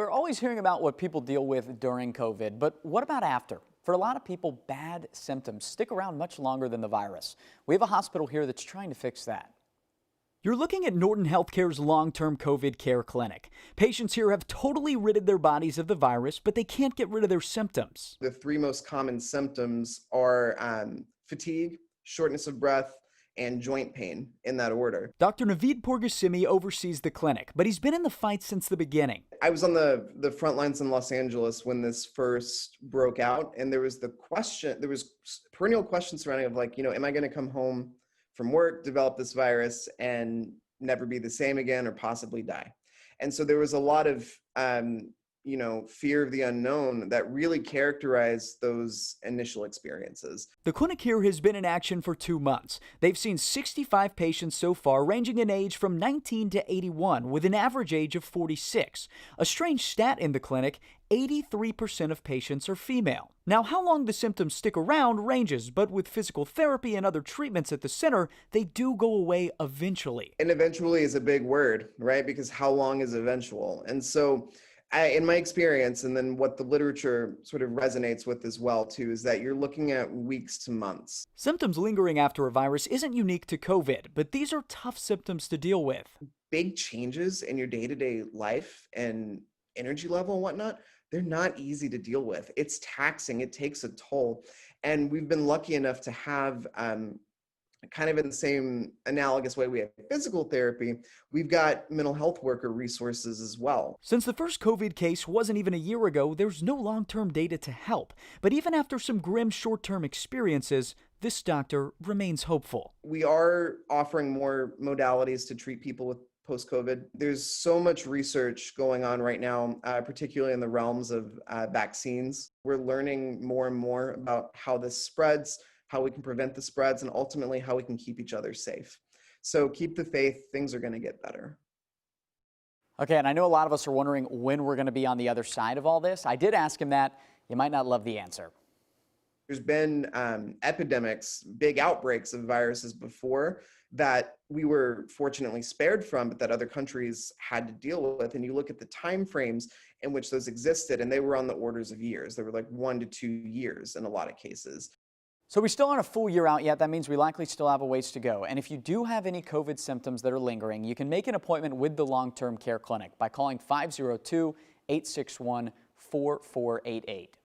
We're always hearing about what people deal with during COVID, but what about after? For a lot of people, bad symptoms stick around much longer than the virus. We have a hospital here that's trying to fix that. You're looking at Norton Healthcare's long-term COVID care clinic. Patients here have totally ridded their bodies of the virus, but they can't get rid of their symptoms. The three most common symptoms are fatigue, shortness of breath, and joint pain, in that order. Dr. Naveed Porgasimi oversees the clinic, but he's been in the fight since the beginning. I was on the front lines in Los Angeles when this first broke out, and there was perennial questions surrounding of like, am I going to come home from work, develop this virus, and never be the same again, or possibly die? And so there was a lot of fear of the unknown that really characterized those initial experiences. The clinic here has been in action for 2 months. They've seen 65 patients so far, ranging in age from 19 to 81, with an average age of 46. A strange stat in the clinic, 83% of patients are female. Now, how long the symptoms stick around ranges, but with physical therapy and other treatments at the center, they do go away eventually. And eventually is a big word, right? Because how long is eventual? And so in my experience, and then what the literature sort of resonates with as well too, is that you're looking at weeks to months. Symptoms lingering after a virus isn't unique to COVID, but these are tough symptoms to deal with. Big changes in your day-to-day life and energy level and whatnot, they're not easy to deal with. It's taxing, it takes a toll. And we've been lucky enough to have kind of in the same analogous way we have physical therapy, we've got mental health worker resources as well. Since the first COVID case wasn't even a year ago, there's no long-term data to help. But even after some grim short-term experiences, this doctor remains hopeful. We are offering more modalities to treat people with post-COVID. There's so much research going on right now, particularly in the realms of vaccines. We're learning more and more about how this spreads, how we can prevent the spreads, and ultimately how we can keep each other safe. So keep the faith, things are going to get better. Okay, and I know a lot of us are wondering when we're going to be on the other side of all this. I did ask him that. You might not love the answer. There's been epidemics, big outbreaks of viruses before that we were fortunately spared from, but that other countries had to deal with. And you look at the time frames in which those existed, and they were on the orders of years. They were like 1 to 2 years in a lot of cases. So we still aren't a full year out yet. That means we likely still have a ways to go. And if you do have any COVID symptoms that are lingering, you can make an appointment with the long-term care clinic by calling 502-861-4488.